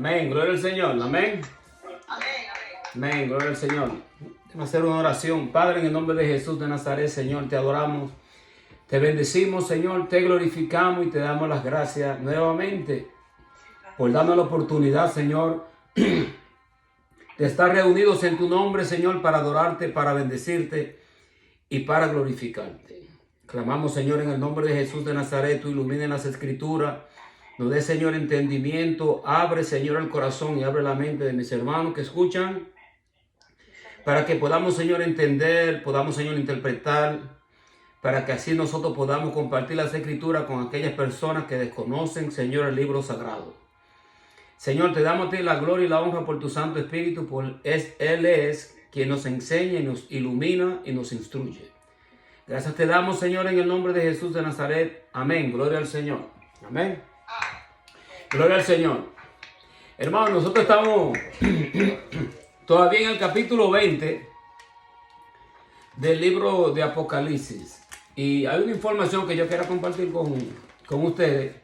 Amén. Gloria al Señor. Amén. Amén. Amén. Gloria al Señor. Vamos a hacer una oración. Padre, en el nombre de Jesús de Nazaret, Señor, te adoramos. Te bendecimos, Señor. Te glorificamos y te damos las gracias nuevamente por darnos la oportunidad, Señor, de estar reunidos en tu nombre, Señor, para adorarte, para bendecirte y para glorificarte. Clamamos, Señor, en el nombre de Jesús de Nazaret, tú ilumines las escrituras, nos dé, Señor, entendimiento, abre, Señor, el corazón y abre la mente de mis hermanos que escuchan, para que podamos, Señor, entender, podamos, Señor, interpretar, para que así nosotros podamos compartir las escrituras con aquellas personas que desconocen, Señor, el libro sagrado. Señor, te damos a ti la gloria y la honra por tu Santo Espíritu, Él es quien nos enseña y nos ilumina y nos instruye. Gracias te damos, Señor, en el nombre de Jesús de Nazaret. Amén. Gloria al Señor. Amén. Gloria al Señor. Hermanos, nosotros estamos todavía en el capítulo 20 del libro de Apocalipsis. Y hay una información que yo quiero compartir con ustedes,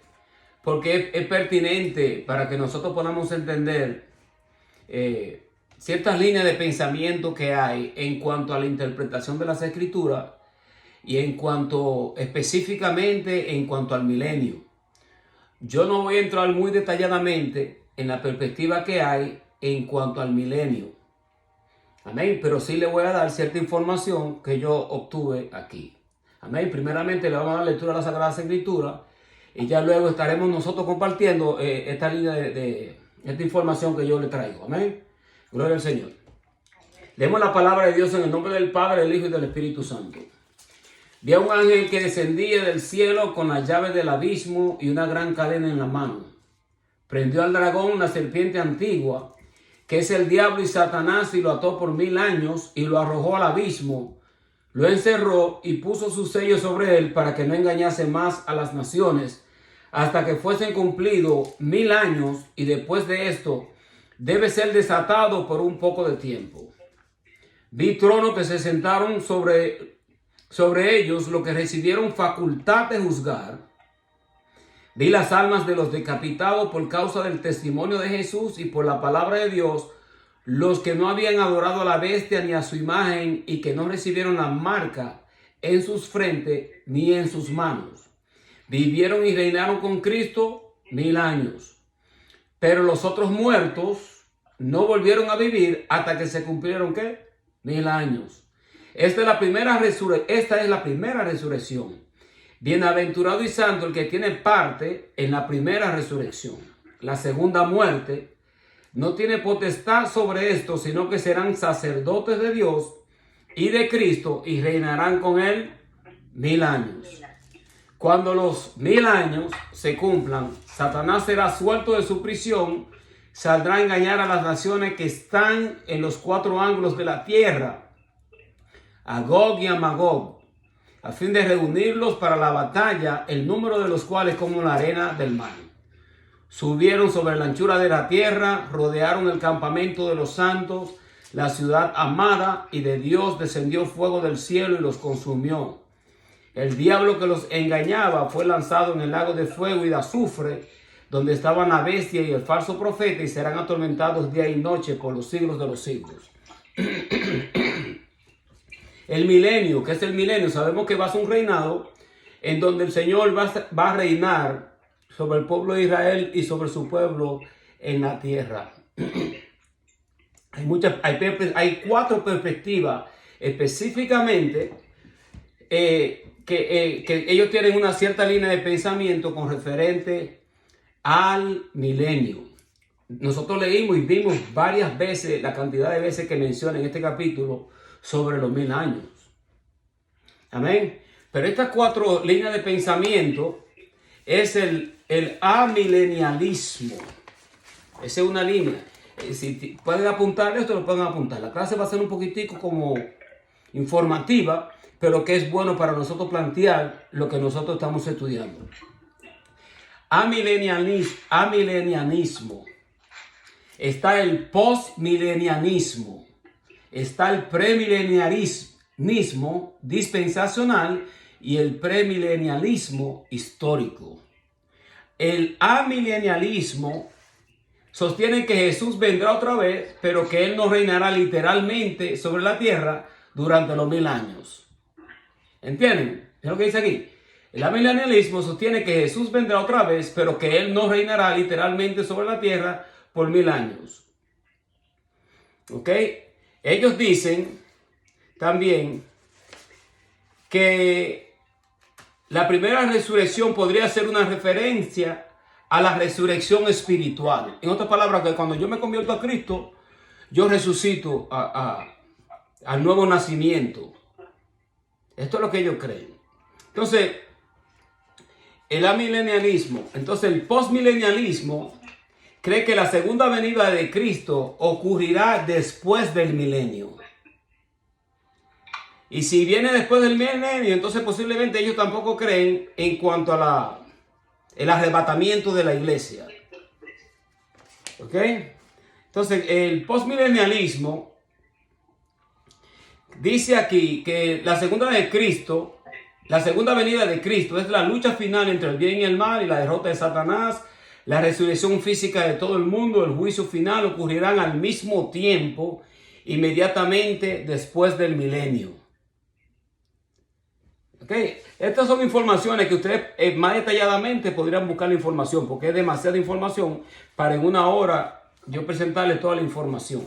porque es pertinente para que nosotros podamos entender ciertas líneas de pensamiento que hay en cuanto a la interpretación de las escrituras y en cuanto específicamente en cuanto al milenio. Yo no voy a entrar muy detalladamente en la perspectiva que hay en cuanto al milenio. Amén. Pero sí le voy a dar cierta información que yo obtuve aquí. Amén. Primeramente le vamos a dar lectura a la Sagrada Escritura y ya luego estaremos nosotros compartiendo esta línea de esta información que yo le traigo. Amén. Gloria al Señor. Leemos la palabra de Dios en el nombre del Padre, del Hijo y del Espíritu Santo. Vi a un ángel que descendía del cielo con las llaves del abismo y una gran cadena en la mano. Prendió al dragón, la serpiente antigua, que es el diablo y Satanás, y lo ató por 1000 años y lo arrojó al abismo. Lo encerró y puso su sello sobre él para que no engañase más a las naciones, hasta que fuesen cumplidos 1000 años, y después de esto debe ser desatado por un poco de tiempo. Vi tronos que se sentaron sobre ellos, los que recibieron facultad de juzgar. Vi las almas de los decapitados por causa del testimonio de Jesús y por la palabra de Dios, los que no habían adorado a la bestia ni a su imagen y que no recibieron la marca en sus frentes ni en sus manos. Vivieron y reinaron con Cristo 1000 años. Pero los otros muertos no volvieron a vivir hasta que se cumplieron, ¿qué? 1000 años. Esta es la primera resurrección. Bienaventurado y santo el que tiene parte en la primera resurrección. La segunda muerte no tiene potestad sobre esto, sino que serán sacerdotes de Dios y de Cristo y reinarán con él 1000 años. Cuando los 1000 años se cumplan, Satanás será suelto de su prisión, saldrá a engañar a las naciones que están en los 4 ángulos de la tierra, a Gog y a Magog, a fin de reunirlos para la batalla, el número de los cuales como la arena del mar. Subieron sobre la anchura de la tierra, rodearon el campamento de los santos, la ciudad amada, y de Dios descendió fuego del cielo y los consumió. El diablo que los engañaba fue lanzado en el lago de fuego y de azufre, donde estaban la bestia y el falso profeta, y serán atormentados día y noche por los siglos de los siglos. El milenio, ¿qué es el milenio? Sabemos que va a ser un reinado en donde el Señor va a reinar sobre el pueblo de Israel y sobre su pueblo en la tierra. Hay 4 perspectivas específicamente que ellos tienen una cierta línea de pensamiento con referente al milenio. Nosotros leímos y vimos varias veces la cantidad de veces que menciona en este capítulo sobre los 1000 años. Amén. Pero estas 4 líneas de pensamiento es el amilenialismo. Esa es una línea. Si pueden apuntar esto, lo pueden apuntar. La clase va a ser un poquitico como informativa, pero que es bueno para nosotros plantear lo que nosotros estamos estudiando. Amilenialismo. Está el postmilenianismo. Está el premilenialismo dispensacional y el premilenialismo histórico. El amilenialismo sostienen que Jesús vendrá otra vez, pero que Él no reinará literalmente sobre la tierra durante los 1000 años. ¿Entienden? Es lo que dice aquí. El amilenialismo sostiene que Jesús vendrá otra vez, pero que Él no reinará literalmente sobre la tierra por 1000 años. ¿Ok? Ellos dicen también que la primera resurrección podría ser una referencia a la resurrección espiritual. En otras palabras, que cuando yo me convierto a Cristo, yo resucito al nuevo nacimiento. Esto es lo que ellos creen. Entonces, el amilenialismo, entonces el postmilenialismo cree que la segunda venida de Cristo ocurrirá después del milenio. Y si viene después del milenio, entonces posiblemente ellos tampoco creen en cuanto a el arrebatamiento de la iglesia. ¿Ok? Entonces, el postmilenialismo dice aquí que la segunda venida de Cristo es la lucha final entre el bien y el mal y la derrota de Satanás, la resurrección física de todo el mundo, el juicio final ocurrirán al mismo tiempo, inmediatamente después del milenio. Okay. Estas son informaciones que ustedes más detalladamente podrían buscar la información, porque es demasiada información para en una hora yo presentarles toda la información.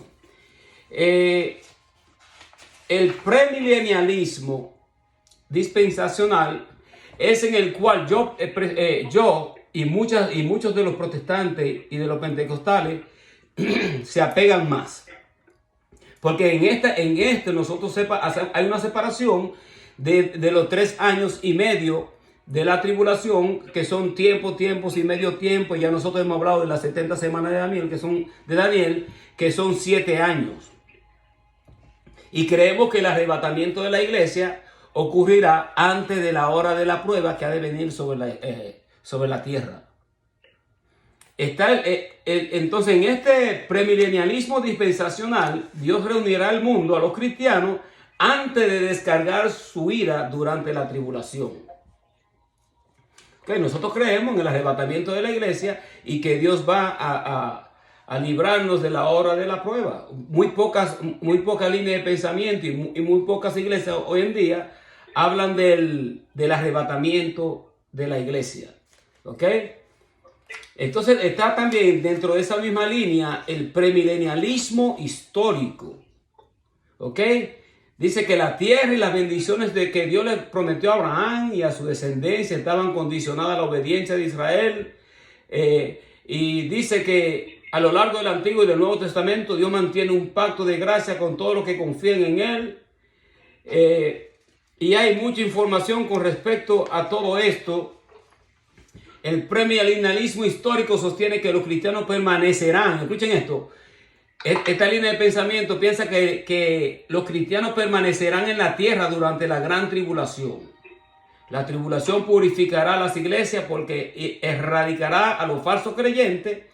El premilenialismo dispensacional es en el cual yo y muchos de los protestantes y de los pentecostales se apegan más. Porque en este nosotros hay una separación de los 3 años y medio de la tribulación, que son tiempos y medio tiempo. Ya nosotros hemos hablado de las 70 semanas de Daniel, que son 7 años. Y creemos que el arrebatamiento de la iglesia ocurrirá antes de la hora de la prueba que ha de venir sobre la tierra. Entonces, en este premilenialismo dispensacional, Dios reunirá al mundo, a los cristianos, antes de descargar su ira durante la tribulación. Okay, nosotros creemos en el arrebatamiento de la iglesia y que Dios va a librarnos de la hora de la prueba. Muy poca línea de pensamiento y muy pocas iglesias hoy en día hablan del arrebatamiento de la iglesia. ¿Ok? Entonces está también dentro de esa misma línea el premilenialismo histórico. ¿Ok? Dice que la tierra y las bendiciones de que Dios le prometió a Abraham y a su descendencia estaban condicionadas a la obediencia de Israel. Y dice que a lo largo del Antiguo y del Nuevo Testamento Dios mantiene un pacto de gracia con todos los que confían en Él. Y hay mucha información con respecto a todo esto. El premilenialismo histórico sostiene que los cristianos permanecerán. Escuchen esto. Esta línea de pensamiento piensa que los cristianos permanecerán en la tierra durante la gran tribulación. La tribulación purificará a las iglesias porque erradicará a los falsos creyentes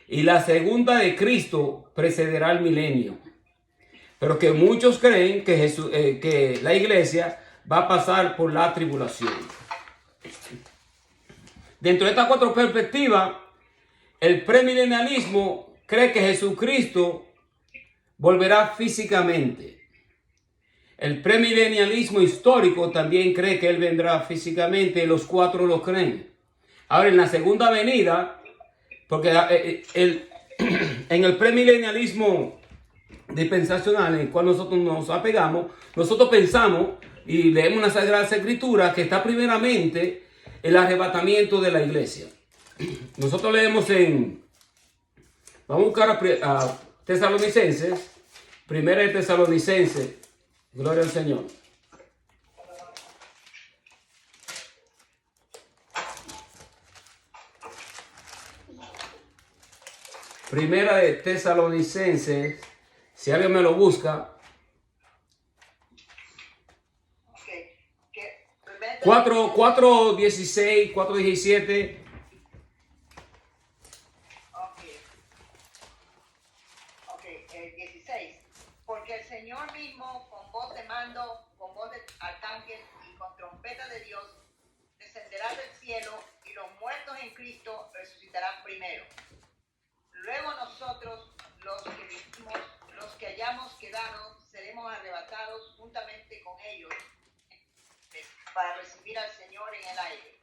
y la segunda de Cristo precederá el milenio. Pero que muchos creen que la iglesia va a pasar por la tribulación. Dentro de estas 4 perspectivas, el premilenialismo cree que Jesucristo volverá físicamente. El premilenialismo histórico también cree que Él vendrá físicamente. Los 4 lo creen. Ahora, en la segunda venida, porque en el premilenialismo dispensacional, en el cual nosotros nos apegamos, nosotros pensamos y leemos una Sagrada Escritura que está primeramente el arrebatamiento de la iglesia. Nosotros leemos vamos a buscar a Tesalonicenses, primera de Tesalonicenses, gloria al Señor. Primera de Tesalonicenses, si alguien me lo busca. 4:16, 4:17. Ok, 16. Porque el Señor mismo, con voz de mando, con voz de arcángel y con trompeta de Dios, descenderá del cielo y los muertos en Cristo resucitarán primero. Luego nosotros, los que vivimos, los que hayamos quedado, seremos arrebatados juntamente con ellos para recibir al Señor en el aire.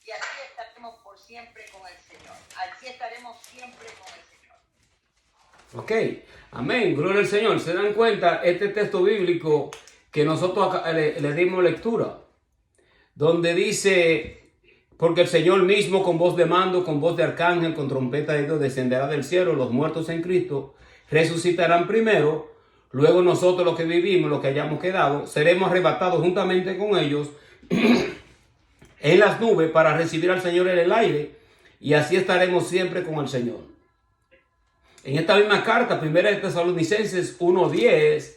Y así estaremos por siempre con el Señor. Así estaremos siempre con el Señor. Ok, amén, gloria al Señor. ¿Se dan cuenta? Este texto bíblico que nosotros acá le dimos lectura, donde dice, porque el Señor mismo con voz de mando, con voz de arcángel, con trompeta de Dios descenderá del cielo, los muertos en Cristo resucitarán primero, luego nosotros los que vivimos, los que hayamos quedado, seremos arrebatados juntamente con ellos en las nubes para recibir al Señor en el aire, y así estaremos siempre con el Señor. En esta misma carta, 1 de Tesalonicenses 1:10,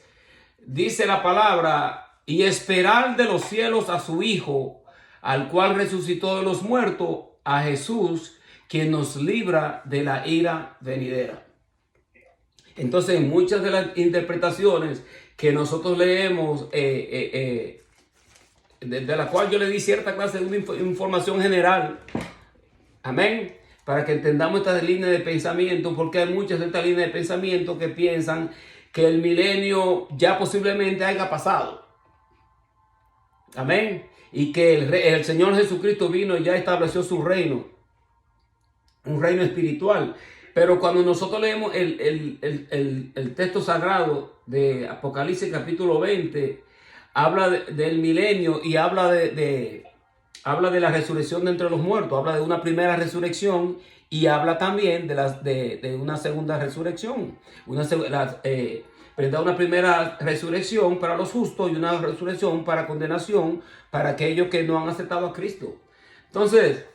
dice la palabra, y esperar de los cielos a su Hijo, al cual resucitó de los muertos, a Jesús, quien nos libra de la ira venidera. Entonces, en muchas de las interpretaciones que nosotros leemos, de la cual yo le di cierta clase de información general, amén, para que entendamos estas líneas de pensamiento, porque hay muchas de estas líneas de pensamiento que piensan que el milenio ya posiblemente haya pasado, amén, y que el Señor Jesucristo vino y ya estableció su reino, un reino espiritual. Pero cuando nosotros leemos el texto sagrado de Apocalipsis capítulo 20, habla del milenio y habla habla de la resurrección de entre los muertos, habla de una primera resurrección y habla también de una segunda resurrección. Una primera resurrección para los justos y una resurrección para condenación para aquellos que no han aceptado a Cristo. Entonces,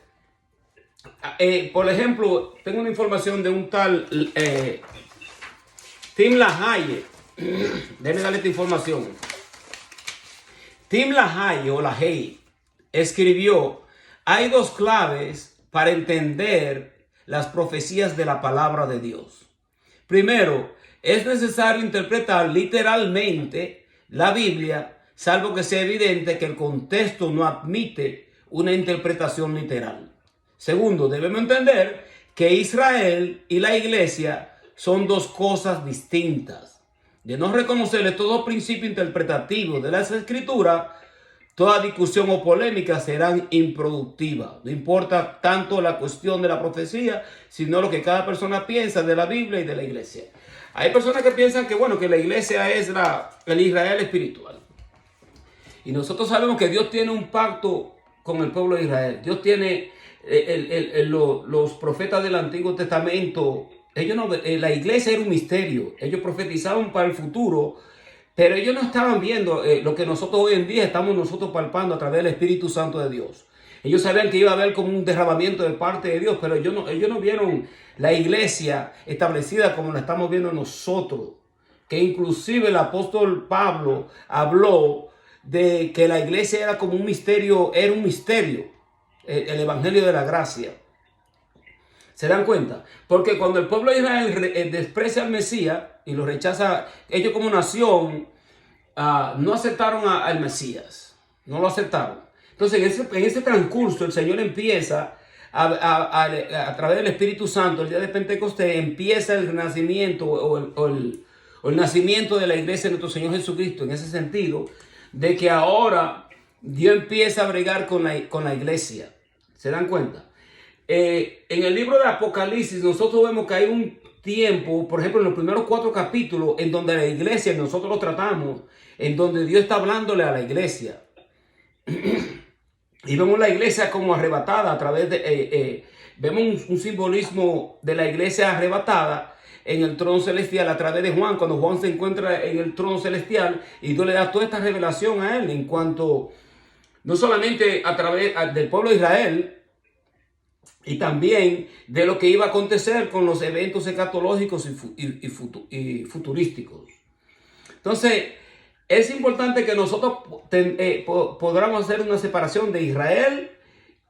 por ejemplo, tengo una información de un tal Tim LaHaye. Déjenme darle esta información. Tim LaHaye o LaHaye escribió: hay dos claves para entender las profecías de la palabra de Dios. Primero, es necesario interpretar literalmente la Biblia, salvo que sea evidente que el contexto no admite una interpretación literal. Segundo, debemos entender que Israel y la iglesia son dos cosas distintas. De no reconocerle todo principio interpretativo de las escrituras, toda discusión o polémica serán improductivas. No importa tanto la cuestión de la profecía, sino lo que cada persona piensa de la Biblia y de la iglesia. Hay personas que piensan que, bueno, que la iglesia es el Israel espiritual. Y nosotros sabemos que Dios tiene un pacto con el pueblo de Israel. Dios tiene los profetas del Antiguo Testamento. La iglesia era un misterio. Ellos profetizaban para el futuro, pero ellos no estaban viendo lo que nosotros hoy en día estamos nosotros palpando a través del Espíritu Santo de Dios. Ellos sabían que iba a haber como un derramamiento de parte de Dios, pero ellos no vieron la iglesia establecida como la estamos viendo nosotros. Que inclusive el apóstol Pablo habló de que la iglesia era como un misterio, el evangelio de la gracia. ¿Se dan cuenta? Porque cuando el pueblo de Israel desprecia al Mesías y lo rechaza, ellos como nación no aceptaron al Mesías, no lo aceptaron. Entonces en ese transcurso el Señor empieza a través del Espíritu Santo, el día de Pentecostés, empieza el renacimiento o el nacimiento de la iglesia de nuestro Señor Jesucristo, en ese sentido, de que ahora Dios empieza a bregar con la iglesia. ¿Se dan cuenta? En el libro de Apocalipsis nosotros vemos que hay un tiempo, por ejemplo en los primeros 4 capítulos, en donde la iglesia, nosotros lo tratamos, en donde Dios está hablándole a la iglesia. Y vemos la iglesia como arrebatada a través vemos un simbolismo de la iglesia arrebatada en el trono celestial a través de Juan, cuando Juan se encuentra en el trono celestial y Dios le da toda esta revelación a él en cuanto, no solamente a través del pueblo de Israel, y también de lo que iba a acontecer con los eventos escatológicos y futurísticos. Entonces, es importante que nosotros podamos hacer una separación de Israel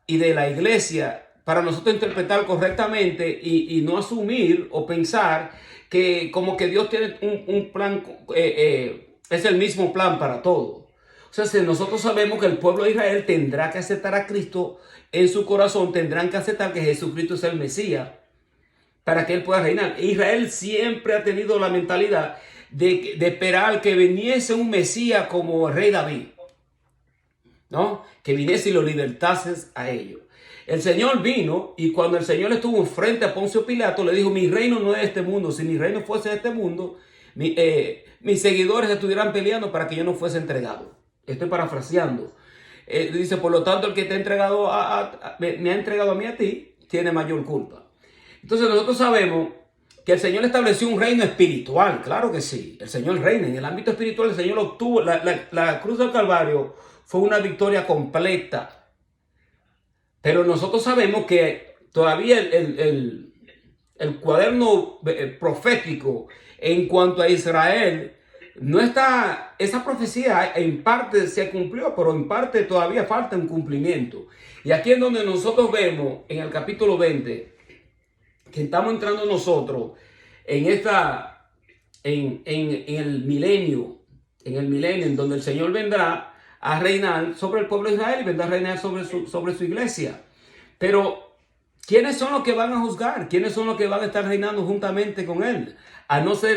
y de la iglesia para nosotros interpretar correctamente y no asumir o pensar que como que Dios tiene un plan, es el mismo plan para todo. O sea, si nosotros sabemos que el pueblo de Israel tendrá que aceptar a Cristo en su corazón, tendrán que aceptar que Jesucristo es el Mesías. para que él pueda reinar. Israel siempre ha tenido la mentalidad de esperar que viniese un Mesías como el rey David, ¿no? Que viniese y lo libertase a ellos. El Señor vino, y cuando el Señor estuvo frente a Poncio Pilato, le dijo: mi reino no es de este mundo. Si mi reino fuese de este mundo, mis seguidores estuvieran peleando para que yo no fuese entregado. Estoy parafraseando. Dice: por lo tanto, el que te ha entregado me ha entregado a mí, a ti, tiene mayor culpa. Entonces nosotros sabemos que el Señor estableció un reino espiritual. Claro que sí, el Señor reina. En el ámbito espiritual el Señor obtuvo. La cruz del Calvario fue una victoria completa. Pero nosotros sabemos que todavía el cuaderno profético en cuanto a Israel no está. Esa profecía en parte se cumplió, pero en parte todavía falta un cumplimiento. Y aquí es donde nosotros vemos en el capítulo 20 que estamos entrando nosotros en el milenio, en donde el Señor vendrá a reinar sobre el pueblo de Israel y vendrá a reinar sobre su iglesia. Pero ¿quiénes son los que van a juzgar? ¿Quiénes son los que van a estar reinando juntamente con él? A no ser,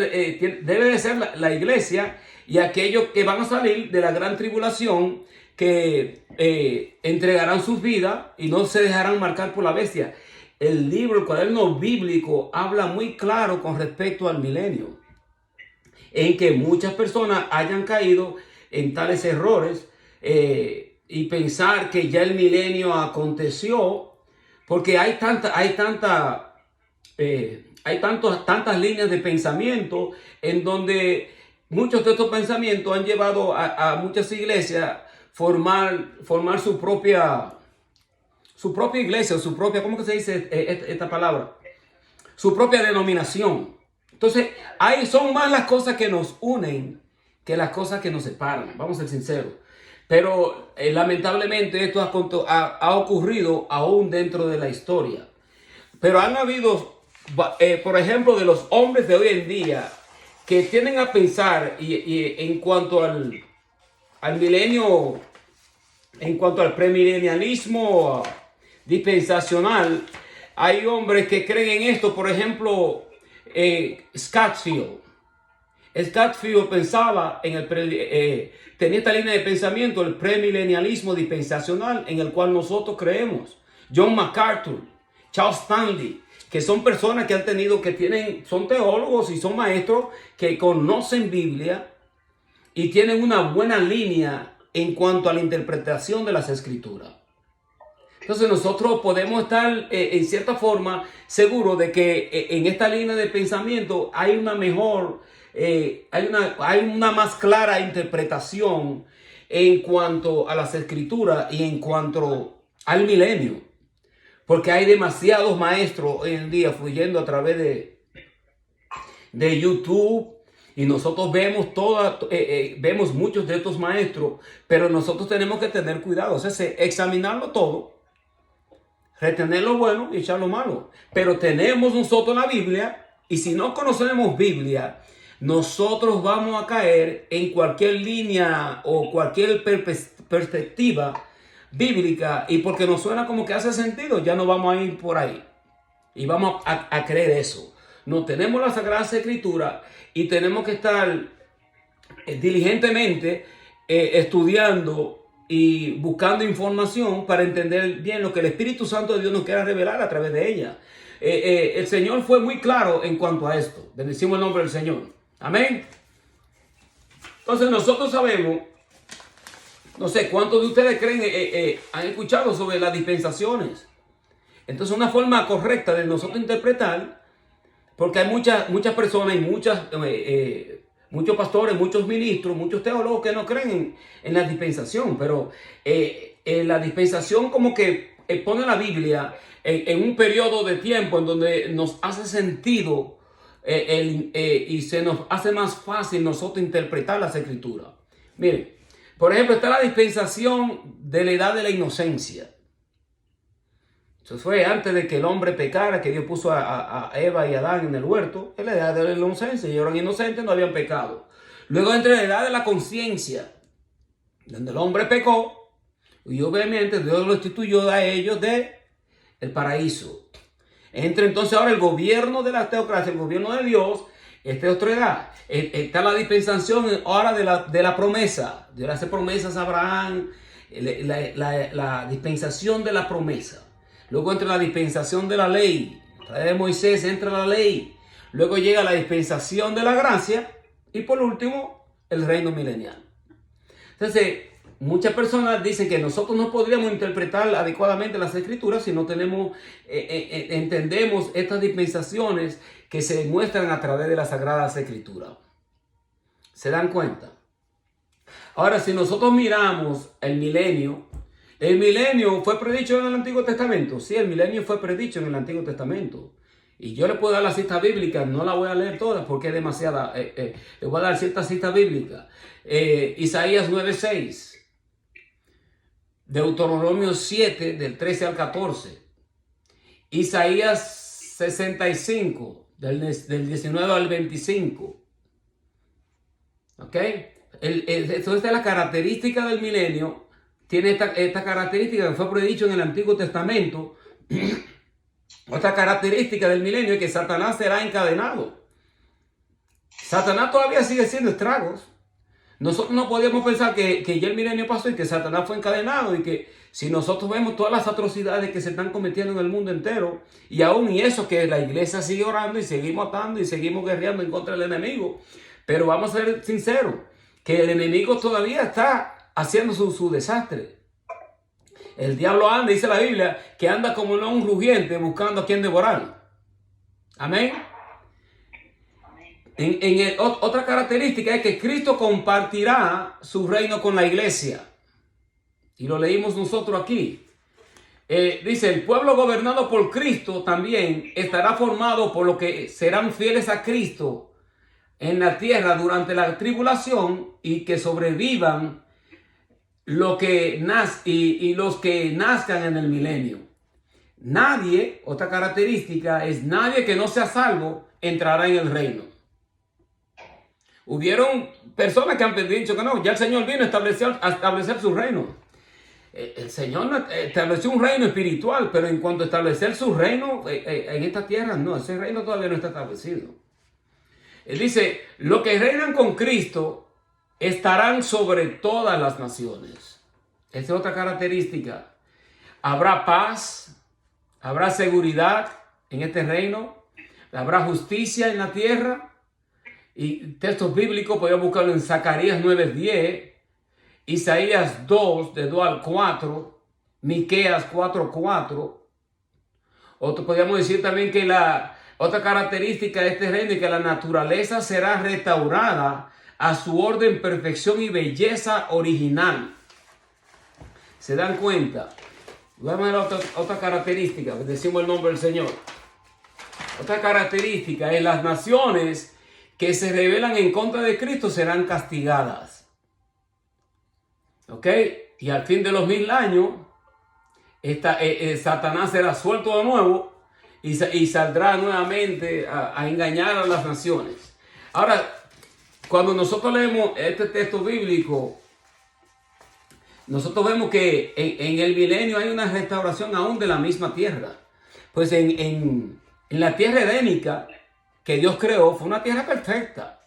debe de ser la iglesia y aquellos que van a salir de la gran tribulación, que entregarán sus vidas y no se dejarán marcar por la bestia. El cuaderno bíblico habla muy claro con respecto al milenio, en que muchas personas hayan caído en tales errores y pensar que ya el milenio aconteció, porque hay tantas líneas de pensamiento en donde muchos de estos pensamientos han llevado a muchas iglesias formar su propia iglesia, ¿cómo que se dice esta palabra? Su propia denominación. Entonces, son más las cosas que nos unen que las cosas que nos separan, vamos a ser sinceros. Pero lamentablemente esto ha ocurrido aún dentro de la historia. Pero han habido, por ejemplo, de los hombres de hoy en día que tienden a pensar y en cuanto al milenio, en cuanto al premilenialismo dispensacional, hay hombres que creen en esto. Por ejemplo, Scatfield pensaba tenía esta línea de pensamiento, el premilenialismo dispensacional, en el cual nosotros creemos. John MacArthur, Charles Stanley, que son personas que son teólogos y son maestros que conocen Biblia y tienen una buena línea en cuanto a la interpretación de las Escrituras. Entonces nosotros podemos estar en cierta forma seguros de que en esta línea de pensamiento hay una mejor, hay una más clara interpretación en cuanto a las Escrituras y en cuanto al milenio. Porque hay demasiados maestros hoy en día fluyendo a través de YouTube. Y nosotros vemos muchos de estos maestros, pero nosotros tenemos que tener cuidado, o sea, examinarlo todo, retener lo bueno y echar lo malo. Pero tenemos nosotros la Biblia, y si no conocemos Biblia, nosotros vamos a caer en cualquier línea o cualquier perspectiva bíblica, y porque nos suena como que hace sentido, ya no vamos a ir por ahí y vamos a creer eso. No, tenemos la Sagrada Escritura y tenemos que estar diligentemente estudiando y buscando información para entender bien lo que el Espíritu Santo de Dios nos quiera revelar a través de ella. El Señor fue muy claro en cuanto a esto. Bendecimos el nombre del Señor. Amén. Entonces nosotros sabemos, no sé cuántos de ustedes creen, han escuchado sobre las dispensaciones. Entonces una forma correcta de nosotros interpretar, porque hay muchas personas y muchos pastores, muchos ministros, muchos teólogos que no creen en la dispensación, pero la dispensación como que pone la Biblia en un periodo de tiempo en donde nos hace sentido y se nos hace más fácil nosotros interpretar las Escrituras. Miren, por ejemplo, está la dispensación de la edad de la inocencia. Eso fue antes de que el hombre pecara, que Dios puso a Eva y Adán en el huerto. En la edad de la inocencia, y eran inocentes, no habían pecado. Luego entre la edad de la conciencia, donde el hombre pecó, y obviamente Dios lo instituyó a ellos del paraíso. Entra entonces ahora el gobierno de la teocracia, el gobierno de Dios. Esta es otra edad. Está la dispensación ahora de la promesa. Dios le hace promesas a Abraham. La dispensación de la promesa. Luego entra la dispensación de la ley. A través de Moisés entra la ley. Luego llega la dispensación de la gracia. Y por último, el reino milenial. Entonces, muchas personas dicen que nosotros no podríamos interpretar adecuadamente las escrituras si no entendemos estas dispensaciones que se muestran a través de las sagradas escrituras. ¿Se dan cuenta? Ahora, si nosotros miramos el milenio fue predicho en el Antiguo Testamento. Sí, el milenio fue predicho en el Antiguo Testamento. Y yo le puedo dar la cita bíblica, no la voy a leer toda porque es demasiada. Le voy a dar cierta cita bíblica. Isaías 9:6. Deuteronomio 7, del 13 al 14. Isaías 65, del 19 al 25. ¿Ok? Esta es la característica del milenio. Tiene esta característica que fue predicho en el Antiguo Testamento. Otra característica del milenio es que Satanás será encadenado. Satanás todavía sigue haciendo estragos. Nosotros no podíamos pensar que ya el milenio pasó y que Satanás fue encadenado y que si nosotros vemos todas las atrocidades que se están cometiendo en el mundo entero y aún y eso que la iglesia sigue orando y seguimos atando y seguimos guerreando en contra del enemigo. Pero vamos a ser sinceros, que el enemigo todavía está haciendo su desastre. El diablo anda, dice la Biblia, que anda como un rugiente buscando a quien devorar. Amén. Otra característica es que Cristo compartirá su reino con la iglesia. Y lo leímos nosotros aquí. Dice, el pueblo gobernado por Cristo también estará formado por los que serán fieles a Cristo en la tierra durante la tribulación y que sobrevivan los que nazcan en el milenio. Nadie, otra característica es nadie que no sea salvo entrará en el reino. Hubieron personas que han dicho que no, ya el Señor vino a establecer su reino. El Señor estableció un reino espiritual, pero en cuanto a establecer su reino en esta tierra, no, ese reino todavía no está establecido. Él dice, los que reinan con Cristo estarán sobre todas las naciones. Esa es otra característica. Habrá paz, habrá seguridad en este reino, habrá justicia en la tierra. Y textos bíblicos podemos buscarlo en Zacarías 9:10, Isaías 2, de 2 al 4, Miqueas 4:4. Podríamos decir también que la otra característica de este reino es que la naturaleza será restaurada a su orden, perfección y belleza original. ¿Se dan cuenta? Vamos a ver otra característica, decimos el nombre del Señor. Otra característica es las naciones que se rebelan en contra de Cristo serán castigadas. ¿Ok? Y al fin de los 1000 años, Satanás será suelto de nuevo y saldrá nuevamente a engañar a las naciones. Ahora, cuando nosotros leemos este texto bíblico, nosotros vemos que en el milenio hay una restauración aún de la misma tierra. Pues en la tierra edénica que Dios creó fue una tierra perfecta.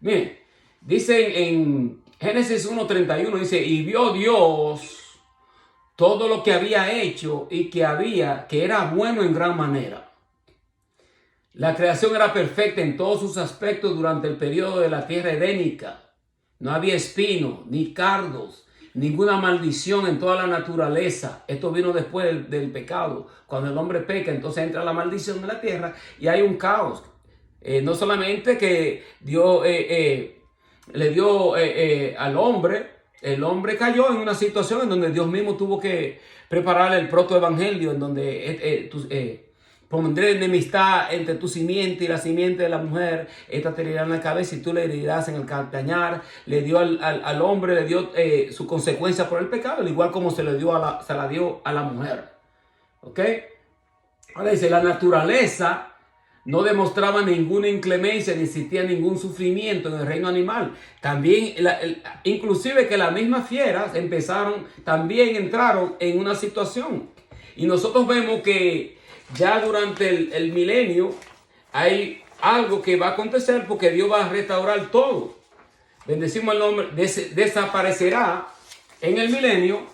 Miren, dice en Génesis 1:31, dice, y vio Dios todo lo que había hecho y que era bueno en gran manera. La creación era perfecta en todos sus aspectos durante el periodo de la tierra edénica. No había espino, ni cardos, ninguna maldición en toda la naturaleza. Esto vino después del pecado. Cuando el hombre peca, entonces entra la maldición de la tierra y hay un caos. No solamente que Dios le dio al hombre, el hombre cayó en una situación en donde Dios mismo tuvo que preparar el protoevangelio, en donde pondré enemistad entre tu simiente y la simiente de la mujer, esta te herirá en la cabeza y tú le herirás en el calcañar. Le dio al hombre, le dio su consecuencia por el pecado, al igual como se la dio a la mujer. ¿Ok? Ahora dice, la naturaleza no demostraba ninguna inclemencia ni existía ningún sufrimiento en el reino animal. También, inclusive que las mismas fieras también entraron en una situación. Y nosotros vemos que ya durante el milenio hay algo que va a acontecer porque Dios va a restaurar todo. Bendecimos el nombre. Desaparecerá en el milenio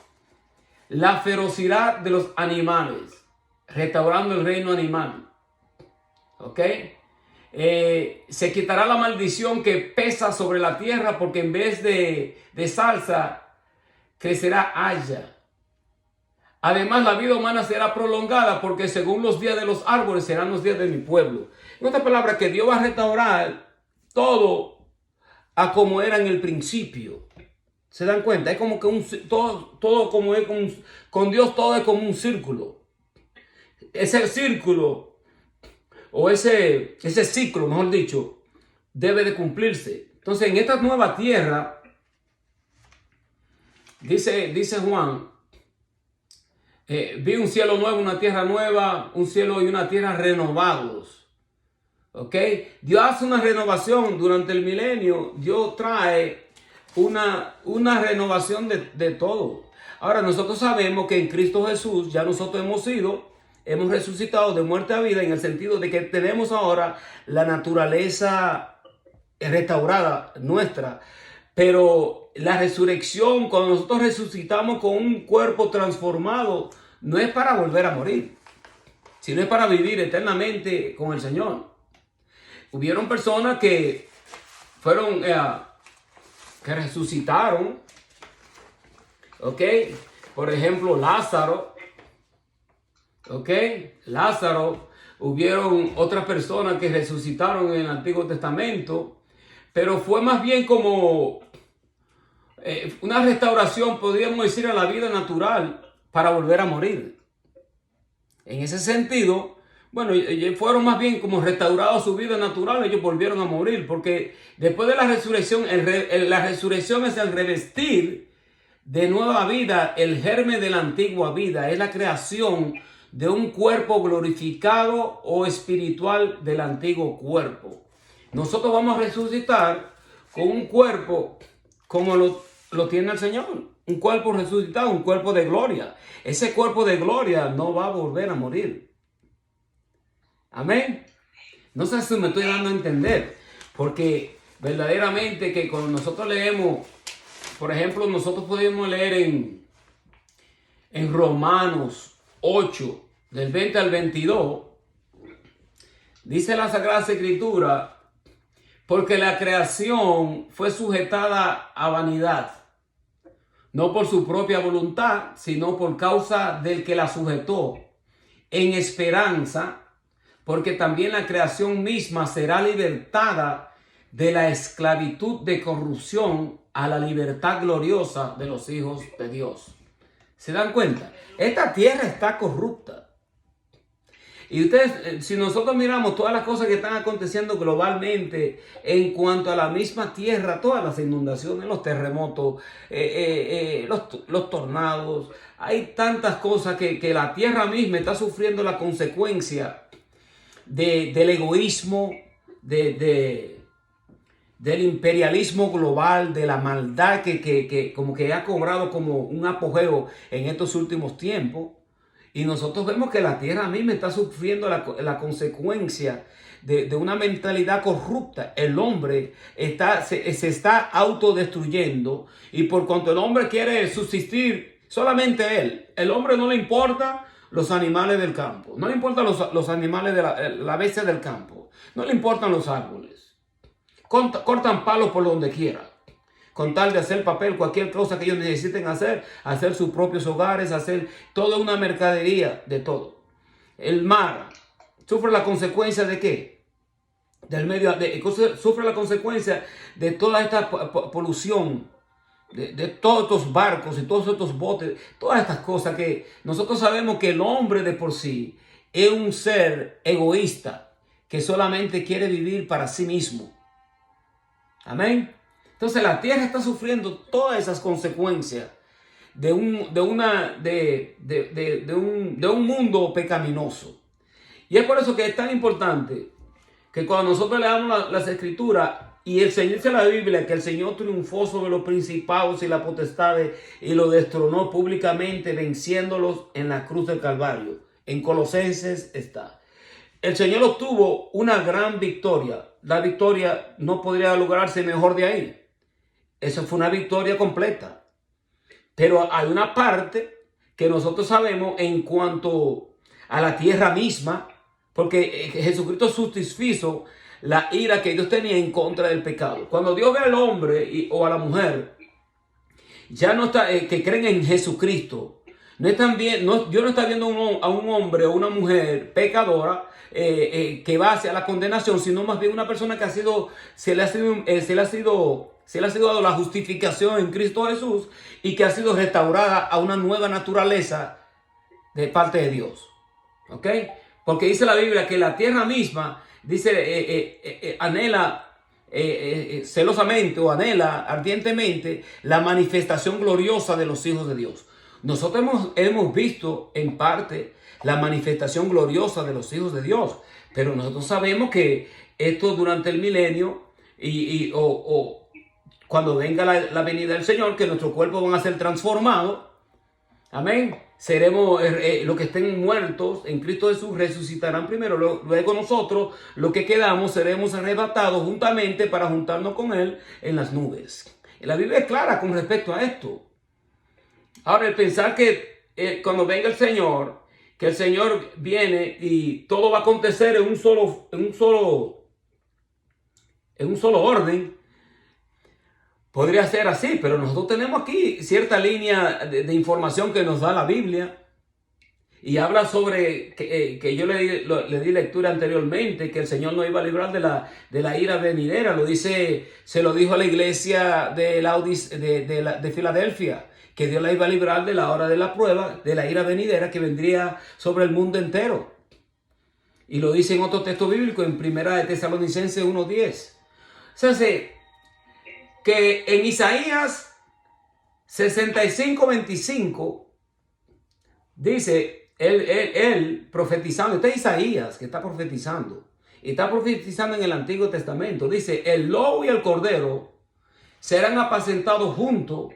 la ferocidad de los animales, restaurando el reino animal. ¿Ok? Se quitará la maldición que pesa sobre la tierra, porque en vez de salsa crecerá haya. Además, la vida humana será prolongada, porque según los días de los árboles serán los días de mi pueblo. En otras palabras, que Dios va a restaurar todo a como era en el principio. ¿Se dan cuenta? Es como que todo como es con Dios, todo es como un círculo. Ese círculo, o ese ciclo, mejor dicho, debe de cumplirse. Entonces, en esta nueva tierra, dice Juan, vi un cielo nuevo, una tierra nueva, un cielo y una tierra renovados. ¿Ok? Dios hace una renovación durante el milenio. Dios trae una renovación de todo. Ahora, nosotros sabemos que en Cristo Jesús ya nosotros hemos resucitado de muerte a vida, en el sentido de que tenemos ahora la naturaleza restaurada nuestra. Pero la resurrección, cuando nosotros resucitamos con un cuerpo transformado, no es para volver a morir, sino es para vivir eternamente con el Señor. Hubieron personas que fueron, que resucitaron, ¿ok? Por ejemplo, Lázaro, ¿ok? Lázaro, hubieron otras personas que resucitaron en el Antiguo Testamento, pero fue más bien como una restauración, podríamos decir, a la vida natural para volver a morir. En ese sentido, bueno, fueron más bien como restaurados su vida natural, ellos volvieron a morir, porque después de la resurrección, la resurrección es el revestir de nueva vida el germen de la antigua vida, es la creación de un cuerpo glorificado o espiritual del antiguo cuerpo. Nosotros vamos a resucitar con un cuerpo como lo tiene el Señor, un cuerpo resucitado, un cuerpo de gloria. Ese cuerpo de gloria no va a volver a morir. Amén. No sé si me estoy dando a entender, porque verdaderamente que cuando nosotros leemos, por ejemplo, nosotros podemos leer en Romanos 8, del 20 al 22, dice la Sagrada Escritura, porque la creación fue sujetada a vanidad, no por su propia voluntad, sino por causa del que la sujetó, en esperanza, porque también la creación misma será libertada de la esclavitud de corrupción a la libertad gloriosa de los hijos de Dios. ¿Se dan cuenta? Esta tierra está corrupta. Y ustedes, si nosotros miramos todas las cosas que están aconteciendo globalmente en cuanto a la misma tierra, todas las inundaciones, los terremotos, los tornados, hay tantas cosas que la tierra misma está sufriendo la consecuencia del egoísmo, del imperialismo global, de la maldad que como que ha cobrado como un apogeo en estos últimos tiempos. Y nosotros vemos que la tierra misma está sufriendo la consecuencia de una mentalidad corrupta. El hombre se está autodestruyendo, y por cuanto el hombre quiere subsistir, solamente él, el hombre no le importa los animales del campo, no le importan los animales de la bestia del campo, no le importan los árboles. Cortan palos por donde quiera, con tal de hacer papel, cualquier cosa que ellos necesiten hacer sus propios hogares, hacer toda una mercadería de todo. El mar sufre la consecuencia ¿de qué? Sufre la consecuencia de toda esta polución, de todos estos barcos y todos estos botes, todas estas cosas que nosotros sabemos que el hombre de por sí es un ser egoísta que solamente quiere vivir para sí mismo. Amén. Entonces la tierra está sufriendo todas esas consecuencias de un mundo pecaminoso. Y es por eso que es tan importante que cuando nosotros leamos las escrituras y el Señor dice en la Biblia que el Señor triunfó sobre los principados y las potestades y los destronó públicamente, venciéndolos en la cruz del Calvario. En Colosenses está. El Señor obtuvo una gran victoria. La victoria no podría lograrse mejor de ahí. Eso fue una victoria completa. Pero hay una parte que nosotros sabemos en cuanto a la tierra misma, porque Jesucristo satisfizo la ira que Dios tenía en contra del pecado. Cuando Dios ve al hombre o a la mujer, ya no está, que creen en Jesucristo, no están bien, Dios no está viendo a un hombre o una mujer pecadora que va hacia la condenación, sino más bien una persona que se le ha sido dado la justificación en Cristo Jesús y que ha sido restaurada a una nueva naturaleza de parte de Dios. ¿Ok? Porque dice la Biblia que la tierra misma, dice, anhela celosamente o anhela ardientemente la manifestación gloriosa de los hijos de Dios. Nosotros hemos visto en parte la manifestación gloriosa de los hijos de Dios, pero nosotros sabemos que esto durante el milenio o cuando venga la venida del Señor, que nuestros cuerpos van a ser transformados. Amén. Seremos, los que estén muertos en Cristo Jesús resucitarán primero. Luego nosotros, los que quedamos, seremos arrebatados juntamente para juntarnos con Él en las nubes. La Biblia es clara con respecto a esto. Ahora, el pensar que cuando venga el Señor, que el Señor viene y todo va a acontecer en un solo orden, podría ser así, pero nosotros tenemos aquí cierta línea de información que nos da la Biblia y habla sobre que yo le di lectura anteriormente, que el Señor nos iba a librar de la ira venidera. Se lo dijo a la iglesia de Filadelfia, que Dios la iba a librar de la hora de la prueba, de la ira venidera que vendría sobre el mundo entero. Y lo dice en otro texto bíblico, en 1 Tesalonicenses 1:10. O sea, que en Isaías 65:25 dice, él profetizando, este es Isaías que está profetizando, y está profetizando en el Antiguo Testamento, dice, el lobo y el cordero serán apacentados juntos,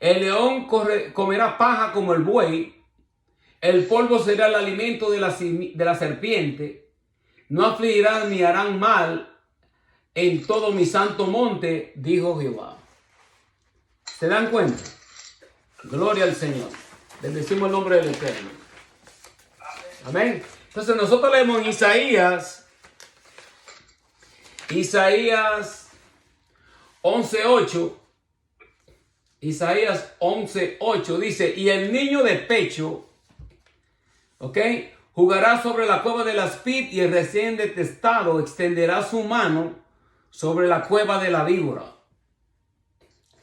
el león comerá paja como el buey, el polvo será el alimento de la serpiente, no afligirán ni harán mal en todo mi santo monte, dijo Jehová. ¿Se dan cuenta? Gloria al Señor. Bendecimos el nombre del Eterno. Amén. Entonces nosotros leemos en Isaías 11:8. Isaías 11:8 dice, y el niño de pecho, ¿ok?, jugará sobre la cueva de la aspid, y el recién detestado extenderá su mano sobre la cueva de la víbora.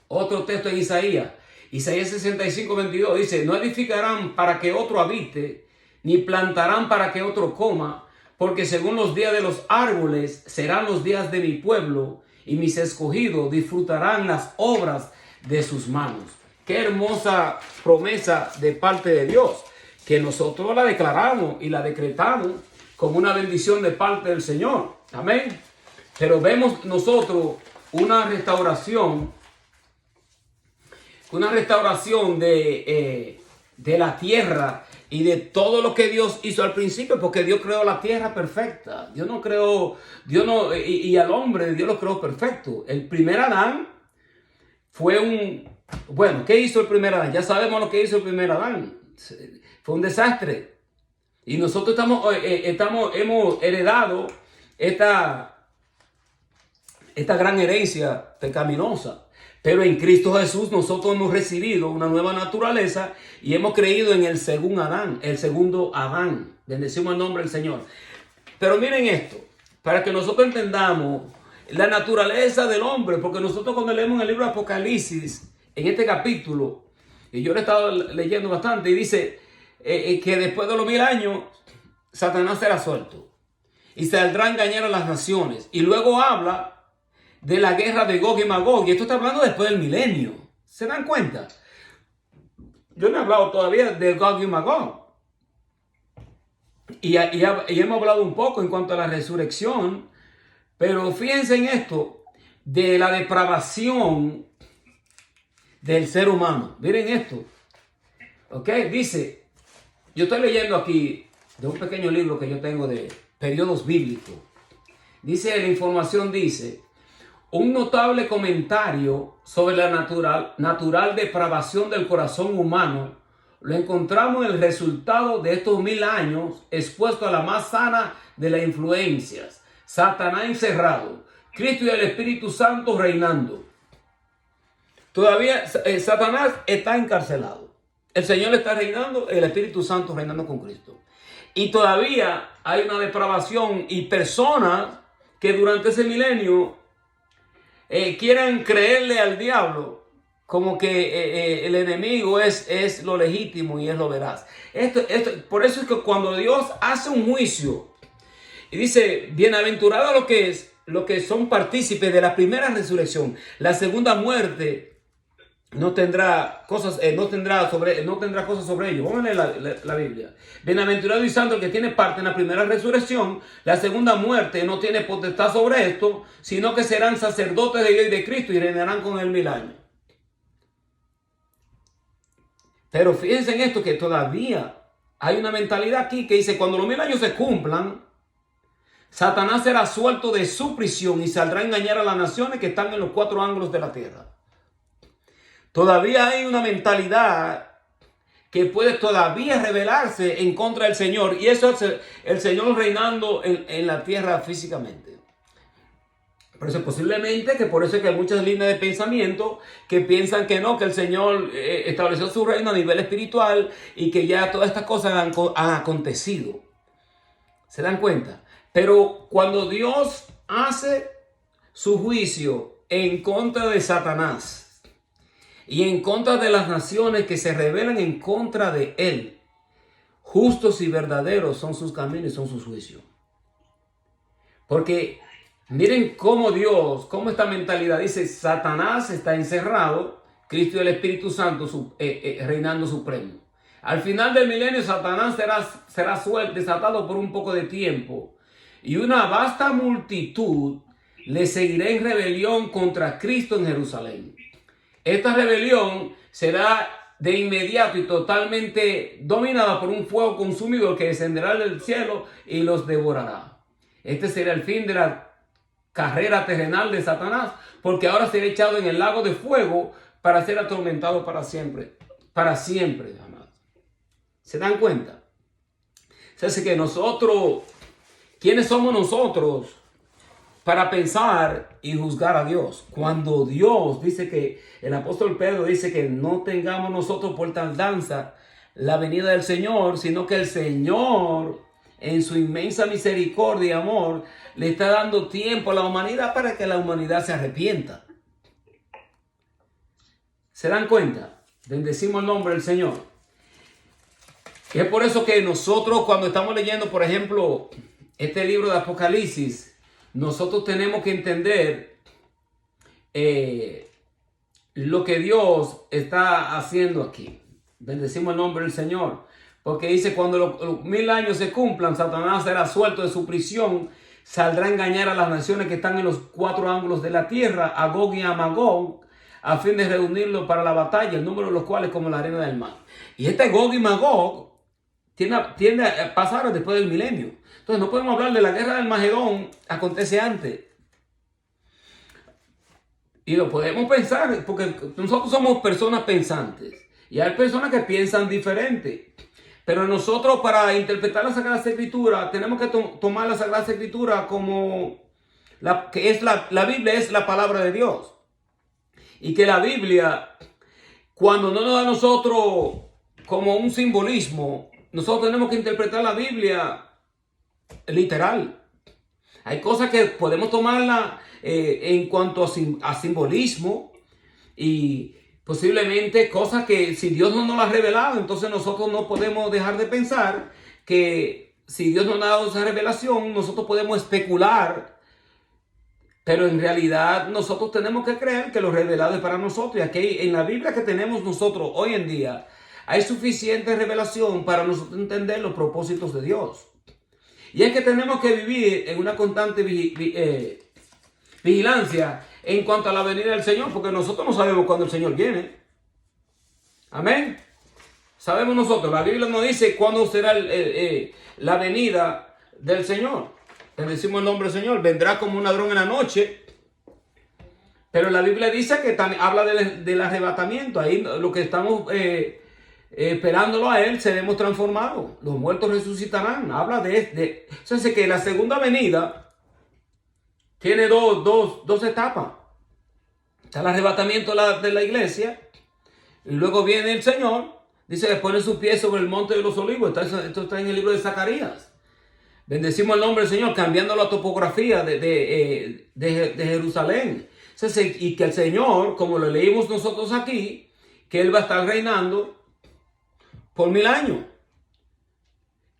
Otro texto en Isaías 65:22 dice, no edificarán para que otro habite, ni plantarán para que otro coma, porque según los días de los árboles serán los días de mi pueblo, y mis escogidos disfrutarán las obras de sus manos. Qué hermosa promesa de parte de Dios, que nosotros la declaramos y la decretamos como una bendición de parte del Señor. Amén. Pero vemos nosotros una restauración de la tierra y de todo lo que Dios hizo al principio, porque Dios creó la tierra perfecta. Y al hombre Dios lo creó perfecto. El primer Adán ¿qué hizo el primer Adán? Ya sabemos lo que hizo el primer Adán. Fue un desastre. Y nosotros hemos heredado esta gran herencia pecaminosa. Pero en Cristo Jesús nosotros hemos recibido una nueva naturaleza y hemos creído en el segundo Adán. Bendecimos el nombre del Señor. Pero miren esto, para que nosotros entendamos la naturaleza del hombre, porque nosotros cuando leemos en el libro de Apocalipsis, en este capítulo, y yo lo he estado leyendo bastante, y dice que después de los 1000 años, Satanás será suelto y saldrá a engañar a las naciones. Y luego habla de la guerra de Gog y Magog, y esto está hablando después del milenio. ¿Se dan cuenta? Yo no he hablado todavía de Gog y Magog. Y hemos hablado un poco en cuanto a la resurrección, pero fíjense en esto, de la depravación del ser humano. Miren esto. ¿Ok? Dice, yo estoy leyendo aquí de un pequeño libro que yo tengo de periodos bíblicos. Dice, la información dice, un notable comentario sobre la natural depravación del corazón humano lo encontramos en el resultado de estos 1000 años expuesto a la más sana de las influencias. Satanás encerrado, Cristo y el Espíritu Santo reinando. Todavía Satanás está encarcelado. El Señor está reinando, el Espíritu Santo reinando con Cristo. Y todavía hay una depravación y personas que durante ese milenio quieran creerle al diablo como que el enemigo es lo legítimo y es lo veraz. Por eso es que cuando Dios hace un juicio y dice, bienaventurado lo que son partícipes de la primera resurrección, la segunda muerte no tendrá cosas sobre ellos. Vamos a leer la Biblia. Bienaventurado y santo el que tiene parte en la primera resurrección. La segunda muerte no tiene potestad sobre esto, sino que serán sacerdotes de Dios y de Cristo y reinarán con él 1000 años. Pero fíjense en esto, que todavía hay una mentalidad aquí que dice, cuando los 1000 años se cumplan, Satanás será suelto de su prisión y saldrá a engañar a las naciones que están en los 4 ángulos de la tierra. Todavía hay una mentalidad que puede todavía rebelarse en contra del Señor. Y eso es el Señor reinando en la tierra físicamente. Pero eso posiblemente, que por eso es que hay muchas líneas de pensamiento que piensan que no, que el Señor estableció su reino a nivel espiritual y que ya todas estas cosas han acontecido. ¿Se dan cuenta? Pero cuando Dios hace su juicio en contra de Satanás, y en contra de las naciones que se rebelan en contra de él, justos y verdaderos son sus caminos y son sus juicios. Porque miren cómo Dios, cómo esta mentalidad dice, Satanás está encerrado, Cristo y el Espíritu Santo reinando supremo. Al final del milenio Satanás será suelto, desatado por un poco de tiempo, y una vasta multitud le seguirá en rebelión contra Cristo en Jerusalén. Esta rebelión será de inmediato y totalmente dominada por un fuego consumidor que descenderá del cielo y los devorará. Este será el fin de la carrera terrenal de Satanás, porque ahora será echado en el lago de fuego para ser atormentado para siempre. Para siempre, amados. ¿Se dan cuenta? Se hace que nosotros, ¿quiénes somos nosotros para pensar y juzgar a Dios? Cuando Dios dice que, el apóstol Pedro dice que no tengamos nosotros por tardanza la venida del Señor, sino que el Señor en su inmensa misericordia y amor le está dando tiempo a la humanidad para que la humanidad se arrepienta. ¿Se dan cuenta? Bendecimos el nombre del Señor. Y es por eso que nosotros, cuando estamos leyendo, por ejemplo, este libro de Apocalipsis, nosotros tenemos que entender lo que Dios está haciendo aquí. Bendecimos el nombre del Señor. Porque dice, cuando los 1000 años se cumplan, Satanás será suelto de su prisión, saldrá a engañar a las naciones que están en los 4 ángulos de la tierra, a Gog y a Magog, a fin de reunirlos para la batalla, el número de los cuales como la arena del mar. Y este Gog y Magog tiende a pasar después del milenio. Entonces no podemos hablar de la guerra del Magedón, acontece antes. Y lo podemos pensar, porque nosotros somos personas pensantes. Y hay personas que piensan diferente. Pero nosotros, para interpretar la Sagrada Escritura, tenemos que tomar la Sagrada Escritura como la Biblia es la palabra de Dios. Y que la Biblia, cuando no nos da a nosotros como un simbolismo, nosotros tenemos que interpretar la Biblia literal. Hay cosas que podemos tomarla en cuanto a simbolismo, y posiblemente cosas que si Dios no nos las ha revelado, entonces nosotros no podemos dejar de pensar que si Dios no nos ha dado esa revelación, nosotros podemos especular, pero en realidad nosotros tenemos que creer que lo revelado es para nosotros. Y aquí en la Biblia que tenemos nosotros hoy en día hay suficiente revelación para nosotros entender los propósitos de Dios. Y es que tenemos que vivir en una constante vigilancia en cuanto a la venida del Señor, porque nosotros no sabemos cuándo el Señor viene. Amén. Sabemos nosotros, la Biblia nos dice cuándo será la venida del Señor. Bendecimos el nombre del Señor. Vendrá como un ladrón en la noche. Pero la Biblia dice que también habla del arrebatamiento. Ahí lo que estamos esperándolo a Él, seremos transformados. Los muertos resucitarán. Habla de entonces que la segunda venida tiene dos etapas. Está el arrebatamiento de la iglesia. Y luego viene el Señor. Dice que pone sus pies sobre el monte de los olivos. Esto está en el libro de Zacarías. Bendecimos el nombre del Señor, cambiando la topografía de Jerusalén. Entonces, y que el Señor, como lo leímos nosotros aquí, que Él va a estar reinando por 1000 años.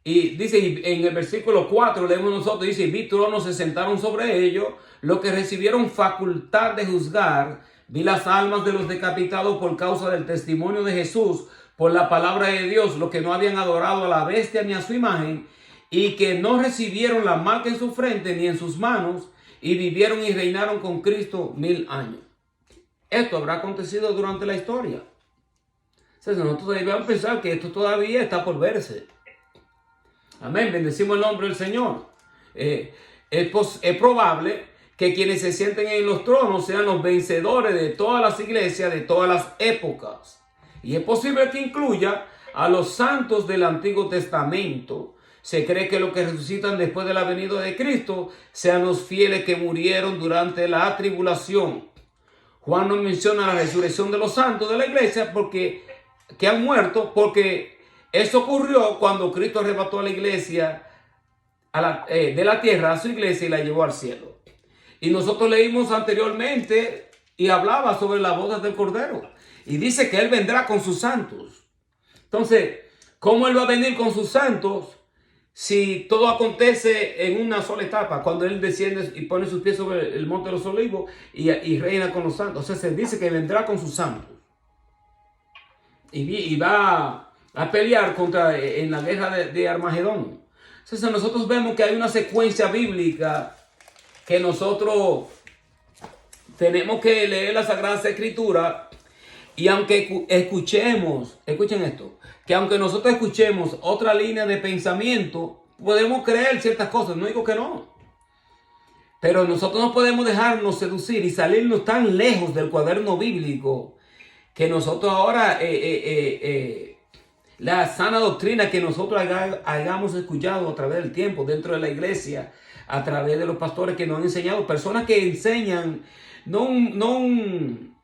Y dice, y en el versículo 4 leemos nosotros, dice, vi tronos se sentaron sobre ellos, los que recibieron facultad de juzgar, vi las almas de los decapitados por causa del testimonio de Jesús, por la palabra de Dios, los que no habían adorado a la bestia ni a su imagen, y que no recibieron la marca en su frente ni en sus manos, y vivieron y reinaron con Cristo 1000 años. Esto habrá acontecido durante la historia. Entonces nosotros debemos pensar que esto todavía está por verse. Amén, bendecimos el nombre del Señor. Es probable que quienes se sienten en los tronos sean los vencedores de todas las iglesias, de todas las épocas. Y es posible que incluya a los santos del Antiguo Testamento. Se cree que los que resucitan después de la venida de Cristo sean los fieles que murieron durante la tribulación. Juan nos menciona la resurrección de los santos de la iglesia que han muerto, porque eso ocurrió cuando Cristo arrebató a la iglesia de la tierra a su iglesia y la llevó al cielo. Y nosotros leímos anteriormente y hablaba sobre las bodas del Cordero. Y dice que Él vendrá con sus santos. Entonces, ¿cómo Él va a venir con sus santos si todo acontece en una sola etapa? Cuando Él desciende y pone sus pies sobre el monte de los olivos y reina con los santos. O sea, se dice que vendrá con sus santos. Y va a pelear en la guerra de Armagedón. Entonces nosotros vemos que hay una secuencia bíblica que nosotros tenemos que leer la Sagrada Escritura. Y aunque escuchen esto, que aunque nosotros escuchemos otra línea de pensamiento, podemos creer ciertas cosas, no digo que no. Pero nosotros no podemos dejarnos seducir y salirnos tan lejos del cuaderno bíblico que nosotros ahora, la sana doctrina que nosotros hayamos escuchado a través del tiempo dentro de la iglesia, a través de los pastores que nos han enseñado, personas que enseñan no un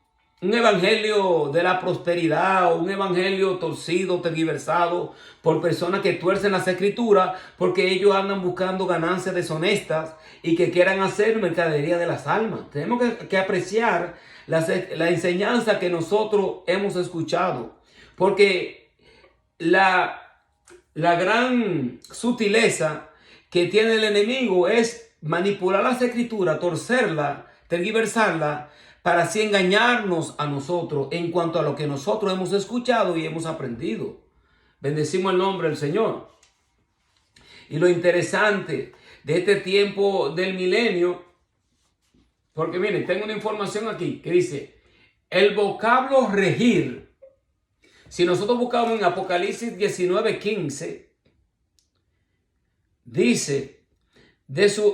evangelio de la prosperidad o un evangelio torcido, tergiversado por personas que tuercen las escrituras porque ellos andan buscando ganancias deshonestas y que quieran hacer mercadería de las almas. Tenemos que apreciar la enseñanza que nosotros hemos escuchado, porque la gran sutileza que tiene el enemigo es manipular las escrituras, torcerla, tergiversarla, para así engañarnos a nosotros en cuanto a lo que nosotros hemos escuchado y hemos aprendido. Bendecimos el nombre del Señor. Y lo interesante de este tiempo del milenio, porque miren, tengo una información aquí que dice, el vocablo regir, si nosotros buscamos en Apocalipsis 19:15, dice, de su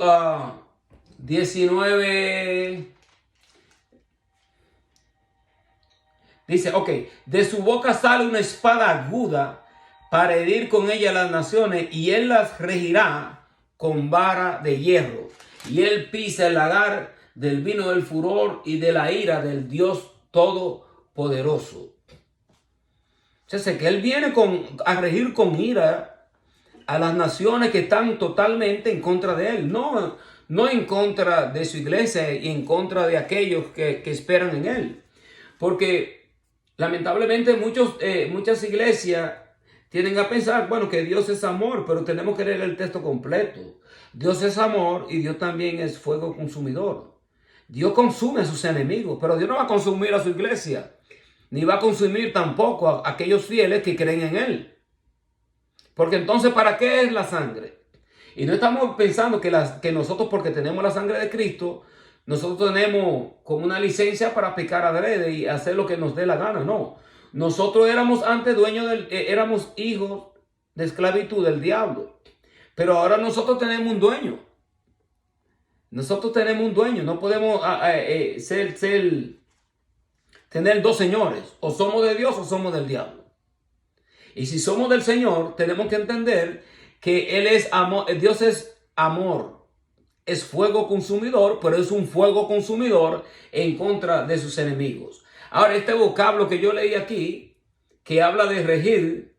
19... Dice, de su boca sale una espada aguda para herir con ella las naciones, y Él las regirá con vara de hierro. Y Él pisa el lagar del vino del furor y de la ira del Dios Todopoderoso. O sea, que Él viene a regir con ira a las naciones que están totalmente en contra de Él. No en contra de su iglesia y en contra de aquellos que esperan en Él. Porque lamentablemente muchas iglesias tienden a pensar, bueno, que Dios es amor, pero tenemos que leer el texto completo. Dios es amor y Dios también es fuego consumidor. Dios consume a sus enemigos, pero Dios no va a consumir a su iglesia, ni va a consumir tampoco a aquellos fieles que creen en Él. Porque entonces, ¿para qué es la sangre? Y no estamos pensando que nosotros, porque tenemos la sangre de Cristo, nosotros tenemos como una licencia para pecar adrede y hacer lo que nos dé la gana. No. Nosotros éramos antes dueños éramos hijos de esclavitud del diablo. Pero ahora nosotros tenemos un dueño. Nosotros tenemos un dueño. No podemos tener dos señores. O somos de Dios o somos del diablo. Y si somos del Señor, tenemos que entender que Él es amor. Dios es amor. Es fuego consumidor, pero es un fuego consumidor en contra de sus enemigos. Ahora, este vocablo que yo leí aquí, que habla de regir,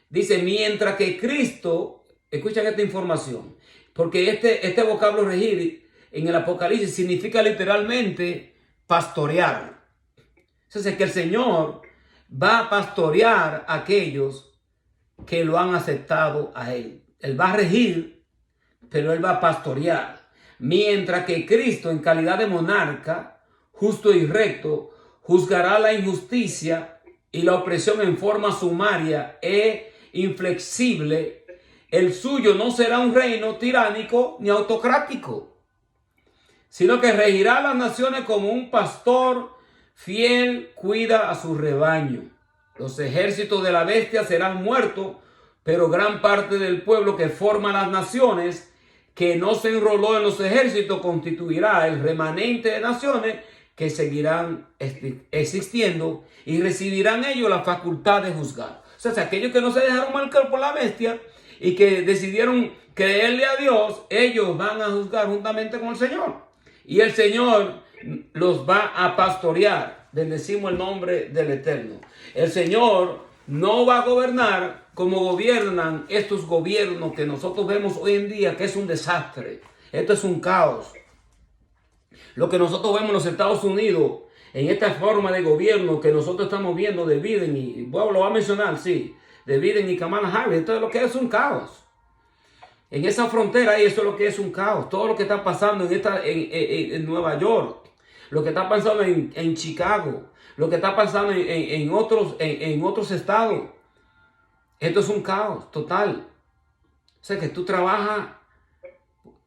dice, mientras que Cristo, escuchen esta información, porque este vocablo regir en el Apocalipsis significa literalmente pastorear. Entonces, que el Señor va a pastorear a aquellos que lo han aceptado a Él. Él va a regir, pero Él va a pastorear. Mientras que Cristo, en calidad de monarca, justo y recto, juzgará la injusticia y la opresión en forma sumaria e inflexible. El suyo no será un reino tiránico ni autocrático, sino que regirá a las naciones como un pastor fiel cuida a su rebaño. Los ejércitos de la bestia serán muertos, pero gran parte del pueblo que forma las naciones, que no se enroló en los ejércitos, constituirá el remanente de naciones que seguirán existiendo y recibirán ellos la facultad de juzgar. O sea, aquellos que no se dejaron marcar por la bestia y que decidieron creerle a Dios, ellos van a juzgar juntamente con el Señor. Y el Señor los va a pastorear. Bendecimos el nombre del Eterno. El Señor no va a gobernar como gobiernan estos gobiernos que nosotros vemos hoy en día, que es un desastre. Esto es un caos. Lo que nosotros vemos en los Estados Unidos, en esta forma de gobierno que nosotros estamos viendo de Biden, y bueno, lo voy a mencionar, sí, de Biden y Kamala Harris, esto es lo que es un caos. En esa frontera ahí, eso es lo que es un caos. Todo lo que está pasando en Nueva York, lo que está pasando en Chicago, lo que está pasando en otros estados. Esto es un caos total. O sea que tú trabajas,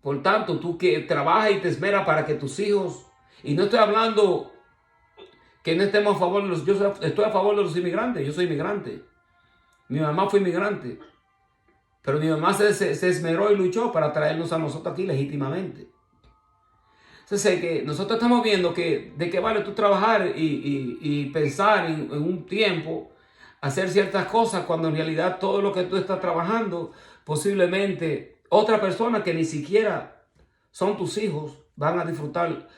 por tanto, tú que trabajas y te esmeras para que tus hijos, y no estoy hablando que no estemos a favor de los, yo estoy a favor de los inmigrantes, yo soy inmigrante. Mi mamá fue inmigrante. Pero mi mamá se esmeró y luchó para traernos a nosotros aquí legítimamente. Entonces, que nosotros estamos viendo que de qué vale tú trabajar y pensar en un tiempo, hacer ciertas cosas, cuando en realidad todo lo que tú estás trabajando, posiblemente otra persona que ni siquiera son tus hijos, van a disfrutar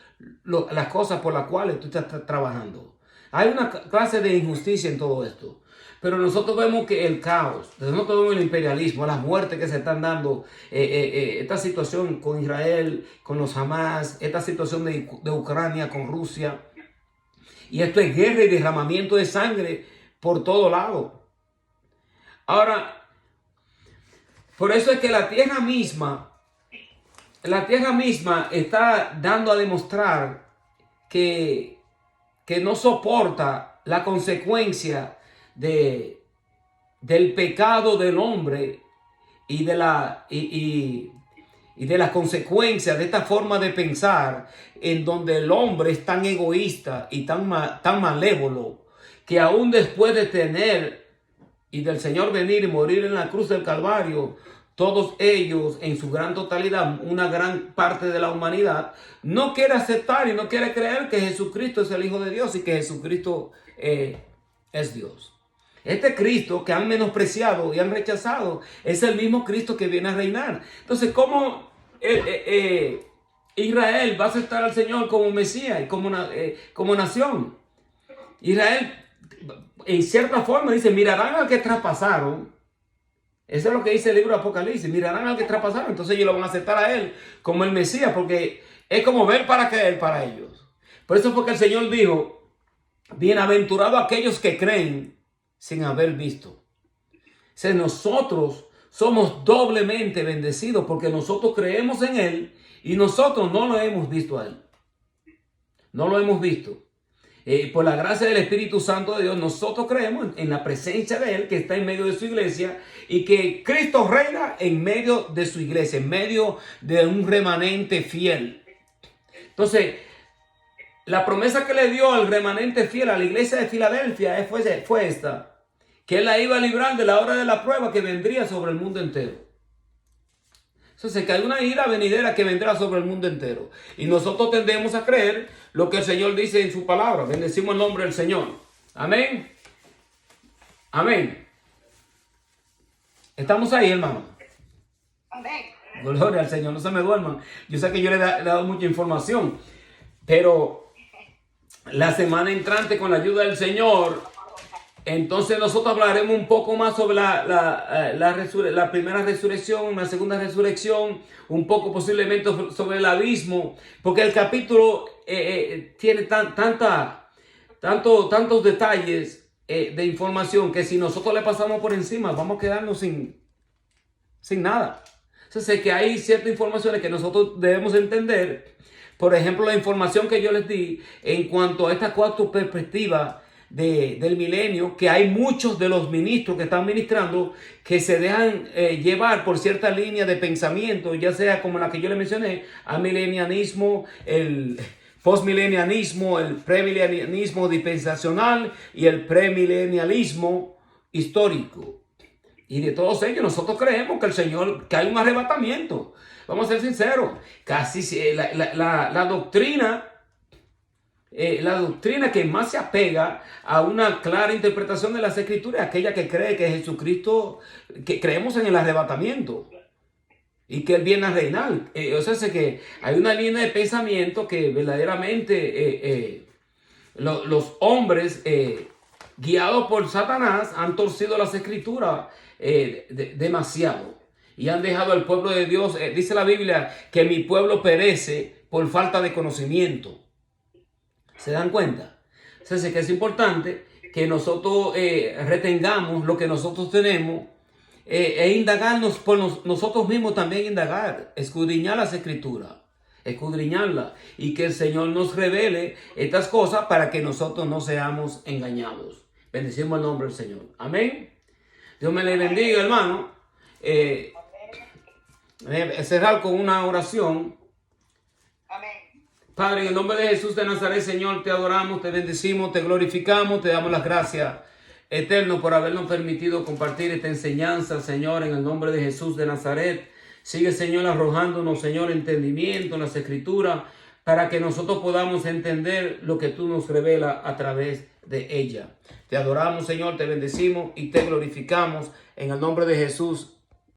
las cosas por las cuales tú estás trabajando. Hay una clase de injusticia en todo esto. Pero nosotros vemos que el caos, nosotros vemos el imperialismo, las muertes que se están dando, esta situación con Israel, con los Hamas, esta situación de Ucrania con Rusia. Y esto es guerra y derramamiento de sangre por todo lado. Ahora, por eso es que la tierra misma está dando a demostrar que no soporta la consecuencia del pecado del hombre y de las consecuencias de esta forma de pensar, en donde el hombre es tan egoísta y tan malévolo, que aún después de tener y del Señor venir y morir en la cruz del Calvario, todos ellos en su gran totalidad, una gran parte de la humanidad, no quiere aceptar y no quiere creer que Jesucristo es el Hijo de Dios y que Jesucristo es Dios. Este Cristo que han menospreciado y han rechazado es el mismo Cristo que viene a reinar. Entonces, ¿cómo Israel va a aceptar al Señor como Mesías y como nación? Israel, en cierta forma, dice, mirarán al que traspasaron. Eso es lo que dice el libro de Apocalipsis. Mirarán al que traspasaron. Entonces ellos lo van a aceptar a él como el Mesías, porque es como ver para creer para ellos. Por eso fue que el Señor dijo, bienaventurados aquellos que creen sin haber visto. O sea, nosotros somos doblemente bendecidos porque nosotros creemos en Él y nosotros no lo hemos visto a Él. No lo hemos visto. Por la gracia del Espíritu Santo de Dios, nosotros creemos en la presencia de Él que está en medio de su iglesia y que Cristo reina en medio de su iglesia, en medio de un remanente fiel. Entonces, La promesa que le dio al remanente fiel a la iglesia de Filadelfia fue esta, que él la iba a librar de la hora de la prueba que vendría sobre el mundo entero. Entonces, que hay una ira venidera que vendrá sobre el mundo entero. Y nosotros tendemos a creer lo que el Señor dice en su palabra. Bendecimos el nombre del Señor. Amén. Amén. Estamos ahí, hermano. Amén. Gloria al Señor, no se me duerman. Yo sé que yo le he dado mucha información, pero la semana entrante, con la ayuda del Señor, entonces nosotros hablaremos un poco más sobre la primera resurrección, la segunda resurrección, un poco posiblemente sobre el abismo, porque el capítulo tiene tantos detalles de información que si nosotros le pasamos por encima vamos a quedarnos sin nada. Entonces, que hay ciertas informaciones que nosotros debemos entender. Por ejemplo, la información que yo les di en cuanto a estas 4 perspectivas del milenio, que hay muchos de los ministros que están ministrando que se dejan llevar por cierta línea de pensamiento, ya sea como la que yo le mencioné, amilenianismo, el postmilenianismo, el premilenianismo dispensacional y el premilenialismo histórico. Y de todos ellos nosotros creemos que que hay un arrebatamiento. Vamos a ser sinceros. Casi la doctrina que más se apega a una clara interpretación de las Escrituras es aquella que cree que Jesucristo, que creemos en el arrebatamiento y que Él viene a reinar. O sea, que hay una línea de pensamiento que verdaderamente los hombres guiados por Satanás han torcido las Escrituras demasiado y han dejado al pueblo de Dios. Dice la Biblia que mi pueblo perece por falta de conocimiento. ¿Se dan cuenta? Entonces, que es importante que nosotros retengamos lo que nosotros tenemos e indagarnos por nosotros mismos, también indagar, escudriñar las Escrituras, escudriñarlas, y que el Señor nos revele estas cosas para que nosotros no seamos engañados. Bendecimos el nombre del Señor. Amén. Dios me le bendiga, hermano. Cerrar con una oración. Amén. Padre, en el nombre de Jesús de Nazaret, Señor, te adoramos, te bendecimos, te glorificamos, te damos las gracias, eterno, por habernos permitido compartir esta enseñanza, Señor, en el nombre de Jesús de Nazaret. Sigue, Señor, arrojándonos, Señor, entendimiento en las Escrituras, para que nosotros podamos entender lo que tú nos revelas a través de ella. Te adoramos, Señor, te bendecimos y te glorificamos en el nombre de Jesús.